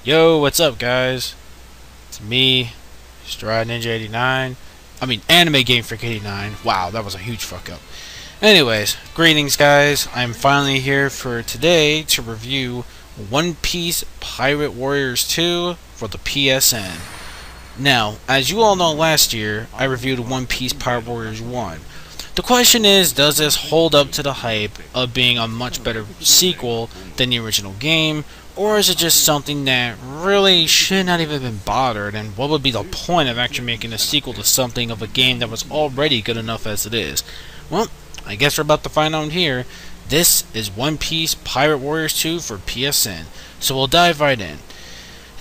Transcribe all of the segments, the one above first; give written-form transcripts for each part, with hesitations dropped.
Yo, what's up, guys? It's me, Stride Ninja 89. I mean, Anime Game Freak 89. Wow, that was a huge fuck up. Anyways, greetings, guys. I'm finally here for today to review One Piece Pirate Warriors 2 for the PSN. Now, as you all know, last year I reviewed One Piece Pirate Warriors 1. The question is, does this hold up to the hype of being a much better sequel than the original game, or is it just something that really should not even been bothered, and what would be the point of actually making a sequel to something of a game that was already good enough as it is? Well, I guess we're about to find out here. This is One Piece Pirate Warriors 2 for PSN, so we'll dive right in.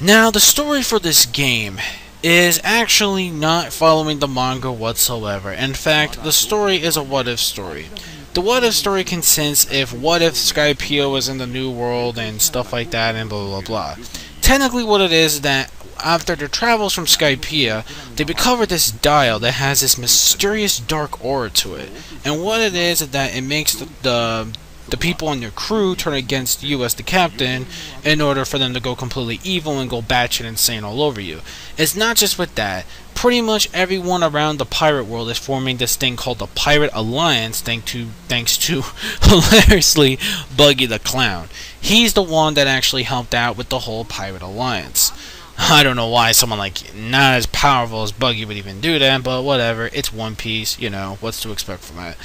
Now, the story for this game is actually not following the manga whatsoever. In fact, the story is a what-if story. The what-if story consists if what if Skypiea was in the New World and stuff like that and blah blah blah. Technically what it is that after their travels from Skypiea, they recover this dial that has this mysterious dark aura to it. And what it is that it makes the people on your crew turn against you as the captain in order for them to go completely evil and go batshit insane all over you. It's not just with that. Pretty much everyone around the pirate world is forming this thing called the Pirate Alliance thanks to hilariously Buggy the Clown. He's the one that actually helped out with the whole Pirate Alliance. I don't know why someone like not as powerful as Buggy would even do that, but whatever. It's One Piece, you know, what's to expect from that.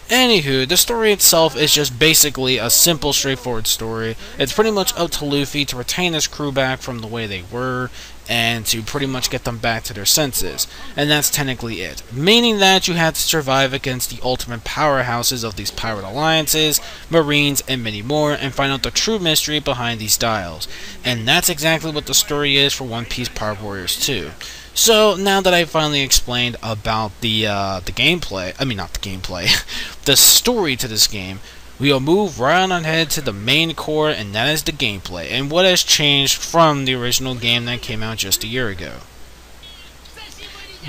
Anywho, the story itself is just basically a simple, straightforward story. It's pretty much up to Luffy to retain his crew back from the way they were, and to pretty much get them back to their senses. And that's technically it. Meaning that you have to survive against the ultimate powerhouses of these pirate alliances, marines, and many more, and find out the true mystery behind these dials. And that's exactly what the story is for One Piece Pirate Warriors 2. So, now that I finally explained about the gameplay, I mean not the gameplay, the story to this game, we'll move right on ahead to the main core, and that is the gameplay, and what has changed from the original game that came out just a year ago.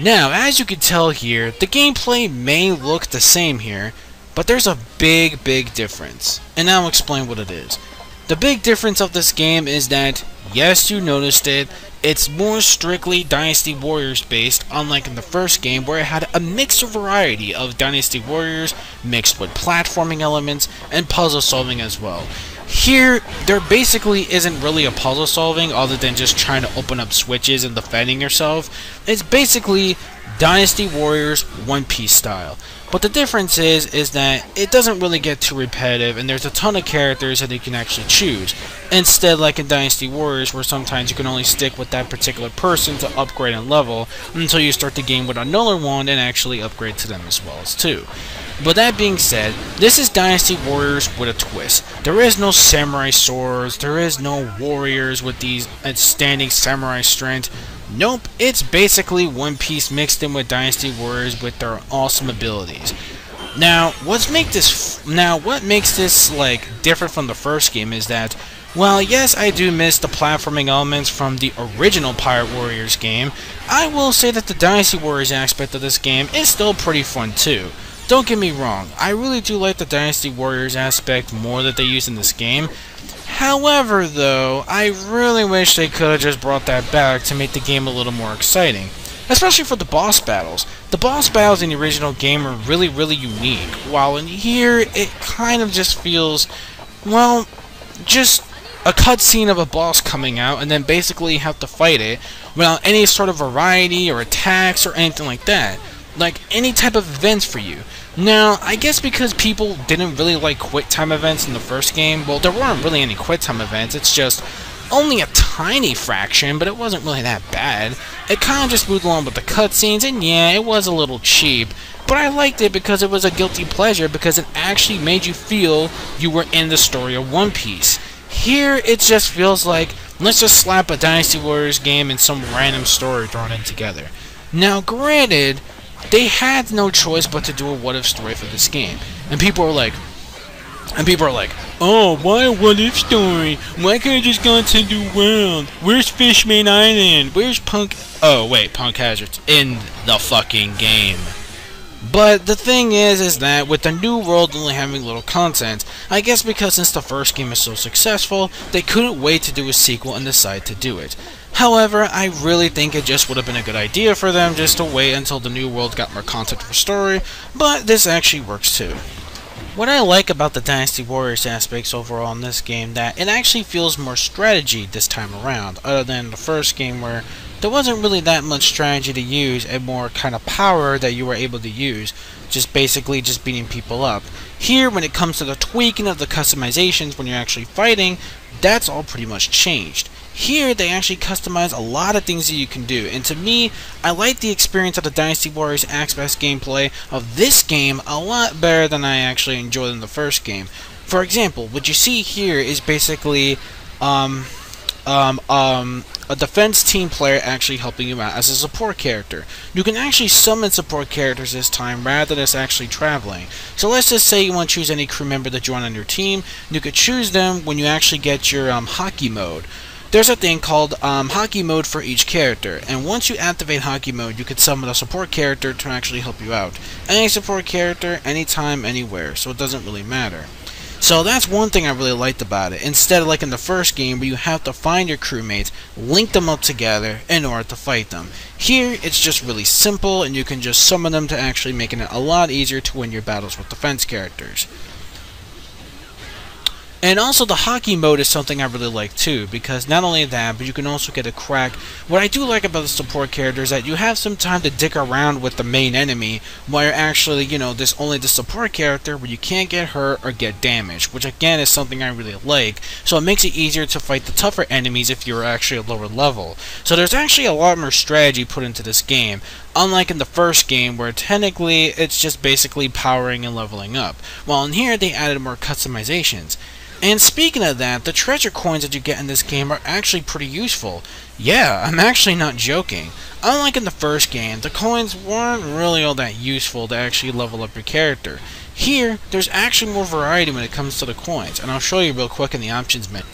Now, as you can tell here, the gameplay may look the same here, but there's a big difference, and I'll explain what it is. The big difference of this game is that, yes, you noticed it, it's more strictly Dynasty Warriors based, unlike in the first game where it had a mixed variety of Dynasty Warriors mixed with platforming elements and puzzle solving as well. Here, there basically isn't really a puzzle solving other than just trying to open up switches and defending yourself. It's basically Dynasty Warriors One Piece style. But the difference is that it doesn't really get too repetitive, and there's a ton of characters that you can actually choose. Instead, like in Dynasty Warriors, where sometimes you can only stick with that particular person to upgrade and level until you start the game with another one and actually upgrade to them as well as too. But that being said, this is Dynasty Warriors with a twist. There is no samurai swords, there is no warriors with these outstanding samurai strength. Nope, it's basically One Piece mixed in with Dynasty Warriors with their awesome abilities. Now, what makes this like different from the first game is that, while yes, I do miss the platforming elements from the original Pirate Warriors game, I will say that the Dynasty Warriors aspect of this game is still pretty fun too. Don't get me wrong, I really do like the Dynasty Warriors aspect more that they use in this game. However, though, I really wish they could have just brought that back to make the game a little more exciting. Especially for the boss battles. The boss battles in the original game are really unique, while in here, it kind of just feels, well, just a cutscene of a boss coming out, and then basically you have to fight it without any sort of variety or attacks or anything like that. Like any type of events for you. Now, I guess because people didn't really like quick time events in the first game, well, there weren't really any quick time events, it's just only a tiny fraction, but it wasn't really that bad. It kind of just moved along with the cutscenes, and yeah, it was a little cheap, but I liked it because it was a guilty pleasure, because it actually made you feel you were in the story of One Piece. Here, it just feels like, let's just slap a Dynasty Warriors game and some random story thrown in together. Now, granted, they had no choice but to do a what-if story for this game. And people are like, oh, why a what-if story? Why can't I just go to the world? Where's Fishman Island? Where's Punk? Oh, wait, Punk Hazard's in the fucking game. But the thing is that with the new world only having little content, I guess because since the first game is so successful, they couldn't wait to do a sequel and decide to do it. However, I really think it just would have been a good idea for them just to wait until the new world got more content for story, but this actually works too. What I like about the Dynasty Warriors aspects overall in this game, that it actually feels more strategy this time around, other than the first game where there wasn't really that much strategy to use and more kind of power that you were able to use, just basically just beating people up. Here, when it comes to the tweaking of the customizations when you're actually fighting, that's all pretty much changed. Here, they actually customize a lot of things that you can do, and to me, I like the experience of the Dynasty Warriors aspects gameplay of this game a lot better than I actually enjoyed in the first game. For example, what you see here is basically a defense team player actually helping you out as a support character. You can actually summon support characters this time rather than just actually traveling. So let's just say you want to choose any crew member to join on your team. You could choose them when you actually get your hockey mode. There's a thing called hockey mode for each character, and once you activate hockey mode, you can summon a support character to actually help you out. Any support character, anytime, anywhere, so it doesn't really matter. So that's one thing I really liked about it, instead of like in the first game where you have to find your crewmates, link them up together in order to fight them. Here, it's just really simple, and you can just summon them to actually making it a lot easier to win your battles with defense characters. And also the hockey mode is something I really like too, because not only that, but you can also get a crack. What I do like about the support character is that you have some time to dick around with the main enemy, while you're actually, you know, there's only the support character where you can't get hurt or get damaged, which again is something I really like, so it makes it easier to fight the tougher enemies if you're actually a lower level. So there's actually a lot more strategy put into this game, unlike in the first game where technically it's just basically powering and leveling up, while in here they added more customizations. And speaking of that, the treasure coins that you get in this game are actually pretty useful. Yeah, I'm actually not joking. Unlike in the first game, the coins weren't really all that useful to actually level up your character. Here, there's actually more variety when it comes to the coins, and I'll show you real quick in the options menu.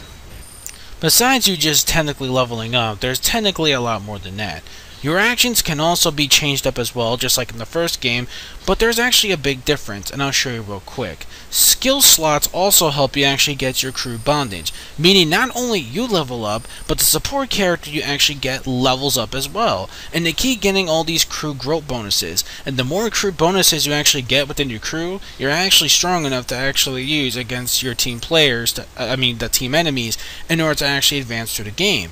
Besides you just technically leveling up, there's technically a lot more than that. Your actions can also be changed up as well, just like in the first game, but there's actually a big difference, and I'll show you real quick. Skill slots also help you actually get your crew bondage, meaning not only you level up, but the support character you actually get levels up as well, and they keep getting all these crew growth bonuses, and the more crew bonuses you actually get within your crew, you're actually strong enough to actually use against your team players, the team enemies, in order to actually advance through the game.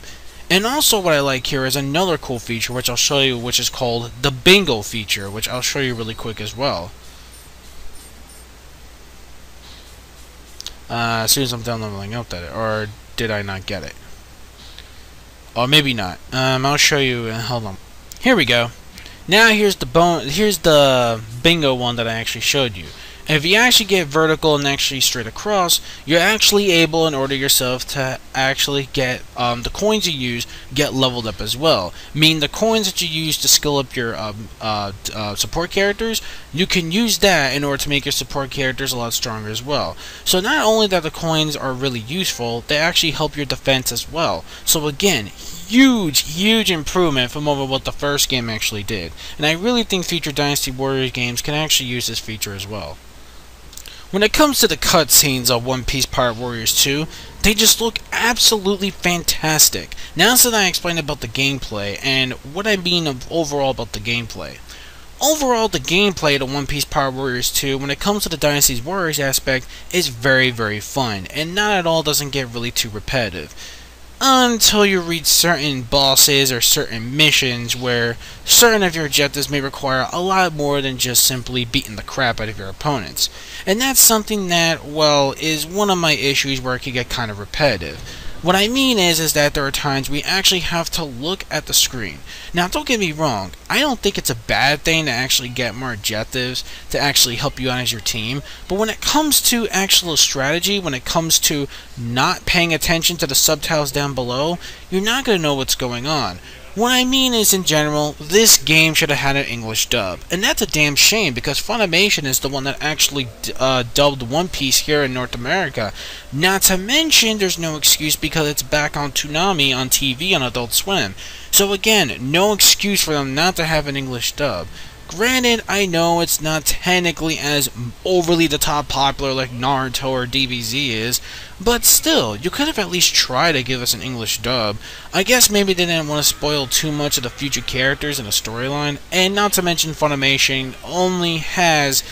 And also what I like here is another cool feature which I'll show you, which is called the bingo feature, which I'll show you really quick as well. As soon as I'm done leveling up that, or did I not get it? Or maybe not. I'll show you. Hold on. Here we go. Now here's the bingo one that I actually showed you. And if you actually get vertical and actually straight across, you're actually able, in order yourself, to actually get the coins you use get leveled up as well. Meaning the coins that you use to skill up your support characters, you can use that in order to make your support characters a lot stronger as well. So not only that the coins are really useful, they actually help your defense as well. So again, huge improvement from over what the first game actually did. And I really think future Dynasty Warriors games can actually use this feature as well. When it comes to the cutscenes of One Piece Pirate Warriors 2, they just look absolutely fantastic. Now that I explained about the gameplay, and what I mean overall about the gameplay. Overall, the gameplay of One Piece Pirate Warriors 2, when it comes to the Dynasty Warriors aspect, is very fun, and not at all doesn't get really too repetitive. Until you reach certain bosses or certain missions where certain of your objectives may require a lot more than just simply beating the crap out of your opponents. And that's something that, well, is one of my issues where it can get kind of repetitive. What I mean is that there are times we actually have to look at the screen. Now, don't get me wrong, I don't think it's a bad thing to actually get more objectives to actually help you out as your team, but when it comes to actual strategy, when it comes to not paying attention to the subtitles down below, you're not going to know what's going on. What I mean is, in general, this game should have had an English dub. And that's a damn shame, because Funimation is the one that actually dubbed One Piece here in North America. Not to mention, there's no excuse because it's back on Toonami on TV on Adult Swim. So again, no excuse for them not to have an English dub. Granted, I know it's not technically as overly the top popular like Naruto or DBZ is, but still, you could have at least tried to give us an English dub. I guess maybe they didn't want to spoil too much of the future characters and the storyline, and not to mention Funimation only has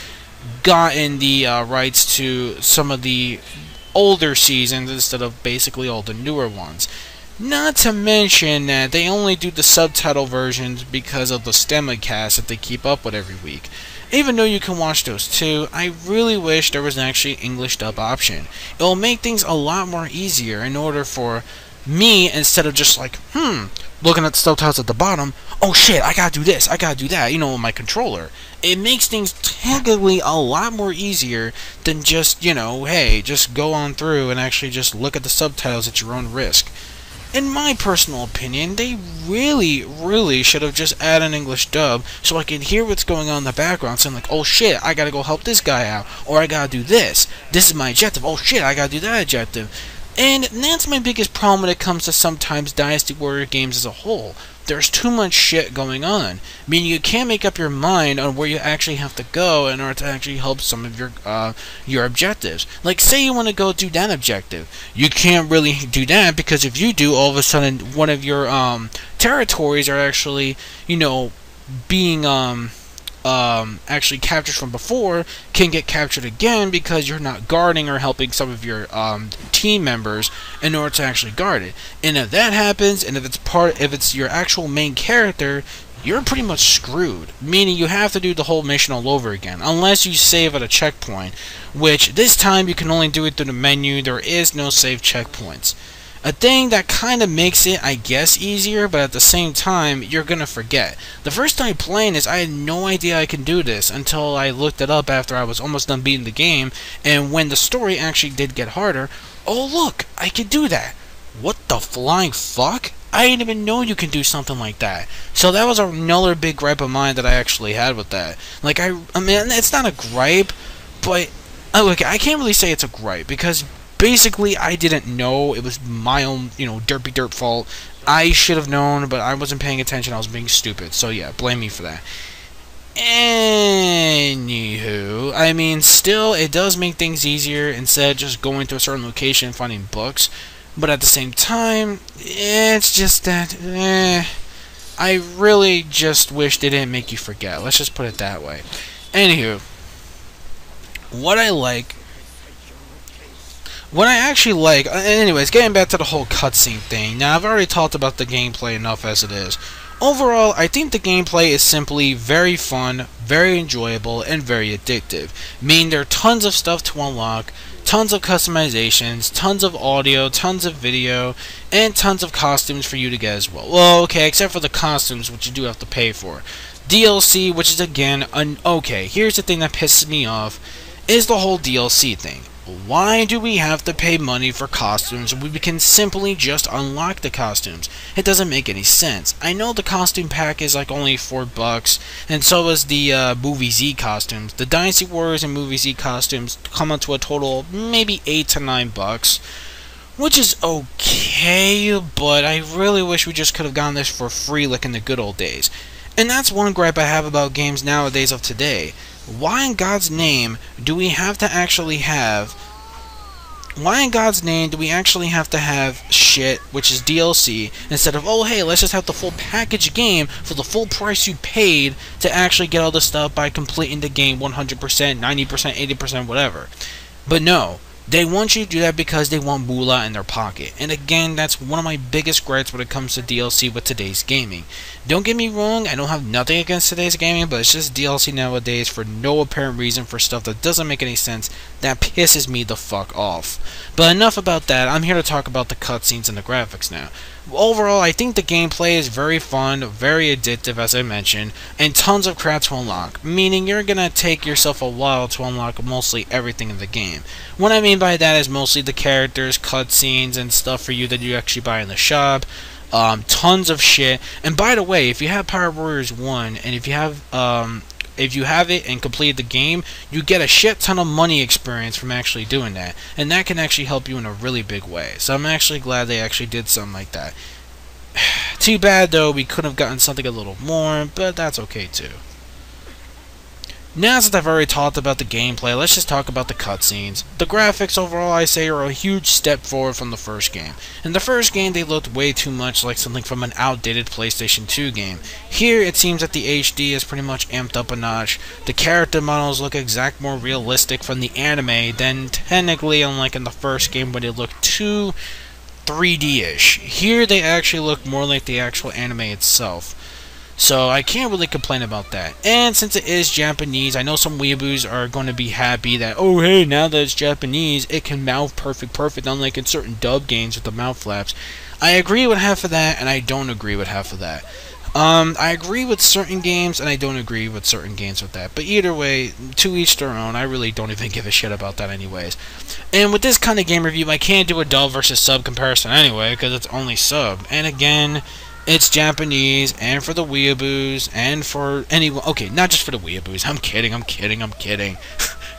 gotten the rights to some of the older seasons instead of basically all the newer ones. Not to mention that they only do the subtitle versions because of the stemma cast that they keep up with every week. Even though you can watch those too, I really wish there was an actually English dub option. It will make things a lot more easier in order for me, instead of just like, looking at the subtitles at the bottom, oh shit, I gotta do this, I gotta do that, with my controller. It makes things technically a lot more easier than just, hey, just go on through and actually just look at the subtitles at your own risk. In my personal opinion, they really should have just added an English dub so I can hear what's going on in the background, saying like, oh shit, I gotta go help this guy out, or I gotta do this. This is my objective. Oh shit, I gotta do that objective. And that's my biggest problem when it comes to sometimes Dynasty Warrior games as a whole. There's too much shit going on, meaning you can't make up your mind on where you actually have to go in order to actually help some of your objectives. Like, say you want to go do that objective, you can't really do that because if you do, all of a sudden one of your territories are actually, being actually captured from before can get captured again because you're not guarding or helping some of your team members in order to actually guard it. And if that happens, and if it's your actual main character, you're pretty much screwed. Meaning you have to do the whole mission all over again, unless you save at a checkpoint, which this time you can only do it through the menu. There is no save checkpoints. A thing that kind of makes it, I guess, easier, but at the same time, you're gonna forget. The first time playing this, I had no idea I could do this until I looked it up after I was almost done beating the game, and when the story actually did get harder, oh look, I could do that. What the flying fuck? I didn't even know you can do something like that. So that was another big gripe of mine that I actually had with that. Like, I mean, it's not a gripe, but, look, I can't really say it's a gripe, because basically, I didn't know. It was my own, derpy derp fault. I should have known, but I wasn't paying attention. I was being stupid. So yeah, blame me for that. Anywho, I mean, still, it does make things easier instead of just going to a certain location and finding books. But at the same time, it's just that, I really just wish they didn't make you forget. Let's just put it that way. Anywho, what I actually like, anyways, getting back to the whole cutscene thing. Now, I've already talked about the gameplay enough as it is. Overall, I think the gameplay is simply very fun, very enjoyable, and very addictive. Meaning there are tons of stuff to unlock, tons of customizations, tons of audio, tons of video, and tons of costumes for you to get as well. Well, okay, except for the costumes, which you do have to pay for. DLC, which is again, okay, here's the thing that pisses me off, is the whole DLC thing. Why do we have to pay money for costumes when we can simply just unlock the costumes? It doesn't make any sense. I know the costume pack is like only $4, and so is the Movie Z costumes. The Dynasty Warriors and Movie Z costumes come up to a total maybe $8 to $9, which is okay, but I really wish we just could have gotten this for free like in the good old days. And that's one gripe I have about games nowadays of today. Why in God's name do we have to actually have... Why in God's name do we actually have to have shit, which is DLC, instead of, oh hey, let's just have the full package game for the full price you paid to actually get all this stuff by completing the game 100%, 90%, 80%, whatever. But no. They want you to do that because they want moolah in their pocket. And again, that's one of my biggest gripes when it comes to DLC with today's gaming. Don't get me wrong, I don't have nothing against today's gaming, but it's just DLC nowadays for no apparent reason for stuff that doesn't make any sense. That pisses me the fuck off. But enough about that, I'm here to talk about the cutscenes and the graphics now. Overall, I think the gameplay is very fun, very addictive as I mentioned, and tons of crap to unlock, meaning you're gonna take yourself a while to unlock mostly everything in the game. What I mean by that is mostly the characters, cutscenes, and stuff for you that you actually buy in the shop, tons of shit. And by the way, if you have Power Warriors 1, and if you have it and complete the game, you get a shit ton of money experience from actually doing that. And that can actually help you in a really big way. So I'm actually glad they actually did something like that. Too bad though, we could have gotten something a little more, but that's okay too. Now that I've already talked about the gameplay, let's just talk about the cutscenes. The graphics overall, I say, are a huge step forward from the first game. In the first game, they looked way too much like something from an outdated PlayStation 2 game. Here, it seems that the HD is pretty much amped up a notch. The character models look more realistic from the anime than technically, unlike in the first game where they looked too 3D-ish. Here, they actually look more like the actual anime itself. So I can't really complain about that. And since it is Japanese, I know some weeaboos are going to be happy that, oh hey, now that it's Japanese, it can mouth perfect, unlike in certain dub games with the mouth flaps. I agree with half of that, and I don't agree with half of that. I agree with certain games, and I don't agree with certain games with that. But either way, to each their own. I really don't even give a shit about that anyways. And with this kind of game review, I can't do a dub versus sub comparison anyway, because it's only sub. And again, it's Japanese, and for the weeaboos, and for anyone. Okay, not just for the weeaboos. I'm kidding.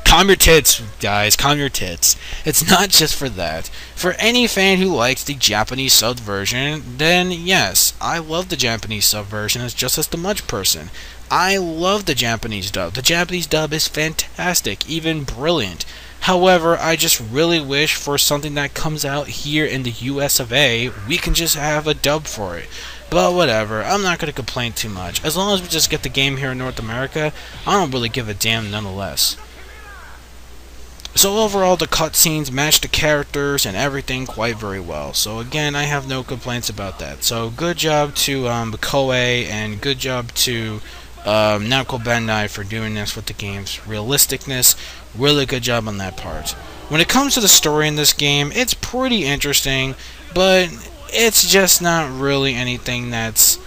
Calm your tits, guys. Calm your tits. It's not just for that. For any fan who likes the Japanese sub version, then yes, I love the Japanese sub version as just as much person. I love the Japanese dub. The Japanese dub is fantastic, even brilliant. However, I just really wish for something that comes out here in the US of A, we can just have a dub for it. But whatever, I'm not going to complain too much. As long as we just get the game here in North America, I don't really give a damn nonetheless. So overall, the cutscenes match the characters and everything quite very well. So again, I have no complaints about that. So good job to Koei, and good job to Namco Bandai for doing this with the game's realisticness. Really good job on that part. When it comes to the story in this game, it's pretty interesting, but it's just not really anything that's,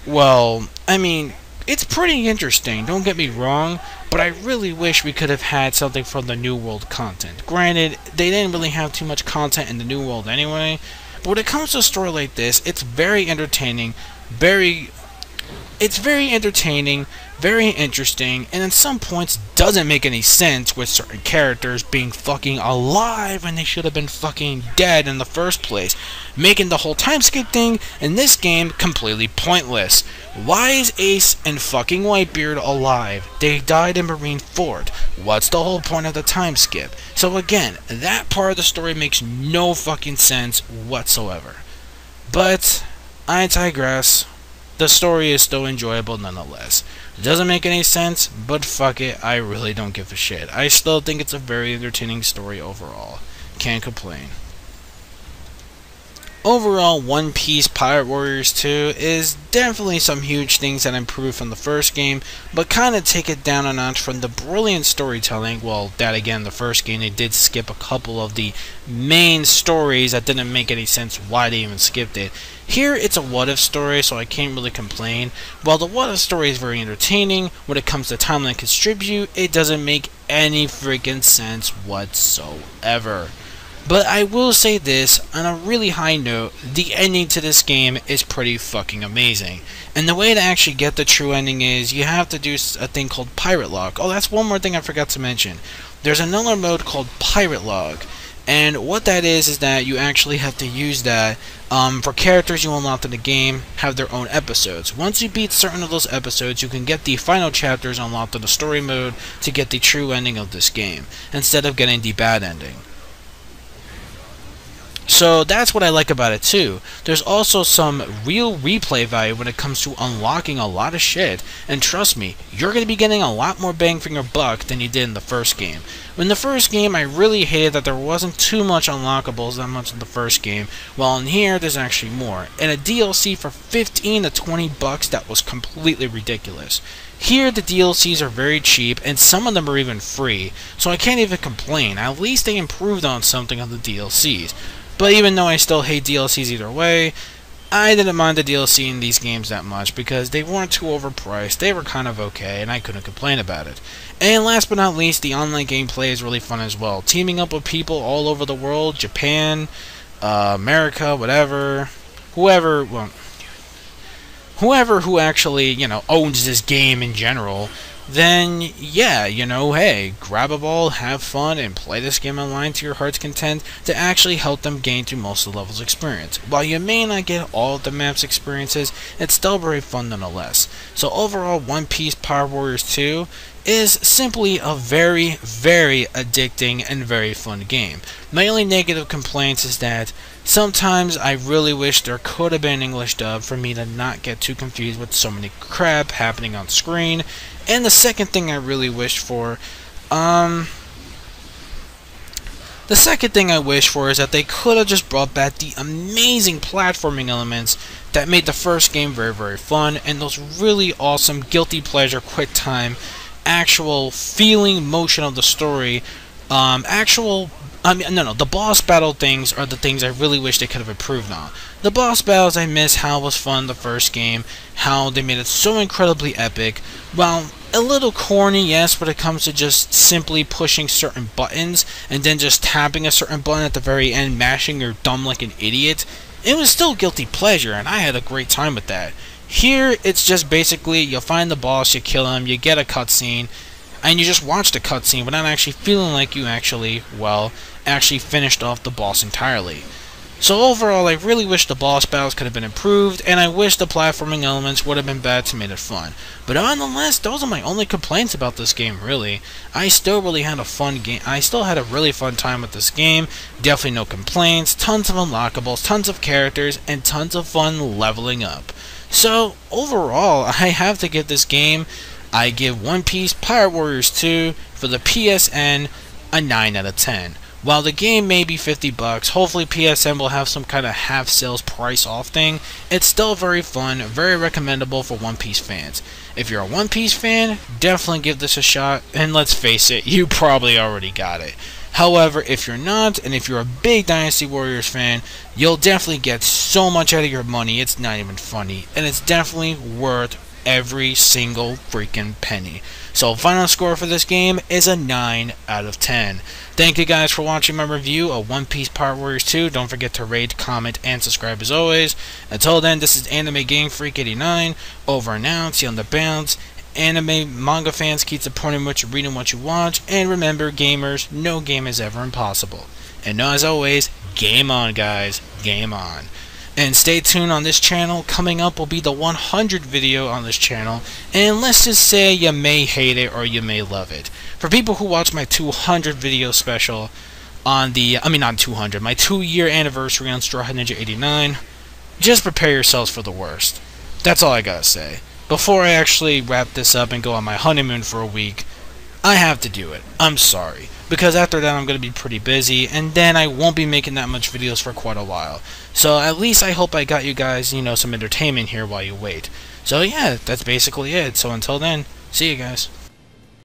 well, I mean, it's pretty interesting, don't get me wrong, but I really wish we could have had something from the New World content. Granted, they didn't really have too much content in the New World anyway, but when it comes to a story like this, it's very entertaining, very interesting, and at some points doesn't make any sense with certain characters being fucking alive when they should have been fucking dead in the first place, making the whole time skip thing in this game completely pointless. Why is Ace and fucking Whitebeard alive? They died in Marineford. What's the whole point of the time skip? So again, that part of the story makes no fucking sense whatsoever. But I digress. The story is still enjoyable nonetheless. It doesn't make any sense, but fuck it, I really don't give a shit. I still think it's a very entertaining story overall. Can't complain. Overall, One Piece Pirate Warriors 2 is definitely some huge things that improve from the first game, but kind of take it down a notch from the brilliant storytelling. Well, that again, the first game, they did skip a couple of the main stories that didn't make any sense why they even skipped it. Here, it's a what-if story, so I can't really complain. While the what-if story is very entertaining, when it comes to timeline contribute, it doesn't make any freaking sense whatsoever. But I will say this, on a really high note, the ending to this game is pretty fucking amazing. And the way to actually get the true ending is, you have to do a thing called Pirate Log. Oh, that's one more thing I forgot to mention. There's another mode called Pirate Log. And what that is that you actually have to use that for characters you unlock in the game have their own episodes. Once you beat certain of those episodes, you can get the final chapters unlocked in the story mode to get the true ending of this game, instead of getting the bad ending. So that's what I like about it too. There's also some real replay value when it comes to unlocking a lot of shit, and trust me, you're going to be getting a lot more bang for your buck than you did in the first game. In the first game, I really hated that there wasn't too much unlockables that much in the first game, while in here, there's actually more. And a DLC for 15 to 20 bucks that was completely ridiculous. Here, the DLCs are very cheap, and some of them are even free, so I can't even complain. At least they improved on something on the DLCs. But even though I still hate DLCs either way, I didn't mind the DLC in these games that much because they weren't too overpriced, they were kind of okay, and I couldn't complain about it. And last but not least, the online gameplay is really fun as well. Teaming up with people all over the world, Japan, America, whatever, whoever who actually, you know, owns this game in general, then yeah, you know, hey, grab a ball, have fun, and play this game online to your heart's content to actually help them gain through most of the levels experience. While you may not get all of the map's experiences, it's still very fun nonetheless. So overall, One Piece Pirate Warriors 2 is simply a very, very addicting and very fun game. My only negative complaints is that sometimes I really wish there could have been an English dub for me to not get too confused with so many crap happening on screen. And the second thing I really wish for, is that they could have just brought back the amazing platforming elements that made the first game very, very fun, and those really awesome guilty pleasure, quick time, actual feeling motion of the story, the boss battle things are the things I really wish they could have improved on. The boss battles, I miss how it was fun the first game, how they made it so incredibly epic. Well, a little corny, yes, when it comes to just simply pushing certain buttons and then just tapping a certain button at the very end, mashing your thumb like an idiot. It was still guilty pleasure, and I had a great time with that. Here, it's just basically, you find the boss, you kill him, you get a cutscene, and you just watch the cutscene without actually feeling like you actually finished off the boss entirely. So overall, I really wish the boss battles could have been improved, and I wish the platforming elements would have been better to make it fun. But nonetheless, those are my only complaints about this game, really. I still really had a fun game. I still had a really fun time with this game. Definitely no complaints, tons of unlockables, tons of characters, and tons of fun leveling up. So overall, I have to give this game, I give One Piece Pirate Warriors 2 for the PSN a 9 out of 10. While the game may be $50, hopefully PSN will have some kind of half sales price off thing. It's still very fun, very recommendable for One Piece fans. If you're a One Piece fan, definitely give this a shot, and let's face it, you probably already got it. However, if you're not, and if you're a big Dynasty Warriors fan, you'll definitely get so much out of your money, it's not even funny, and it's definitely worth every single freaking penny. So final score for this game is a 9 out of 10. Thank you guys for watching my review of One Piece Pirate Warriors 2. Don't forget to rate, comment, and subscribe as always. Until then, this is Anime Game Freak 89. Over and out. See you on the bounce. Anime manga fans, keep supporting what you read and what you watch. And remember, gamers, no game is ever impossible. And as always, game on, guys. Game on. And stay tuned on this channel. Coming up will be the 100 video on this channel. And let's just say you may hate it or you may love it. For people who watch my 200 video special on the, not 200, my 2-year anniversary on Straw Hat Ninja 89, just prepare yourselves for the worst. That's all I gotta say. Before I actually wrap this up and go on my honeymoon for a week, I have to do it. I'm sorry. Because after that I'm going to be pretty busy, and then I won't be making that much videos for quite a while. So at least I hope I got you guys, some entertainment here while you wait. So yeah, that's basically it. So until then, see you guys.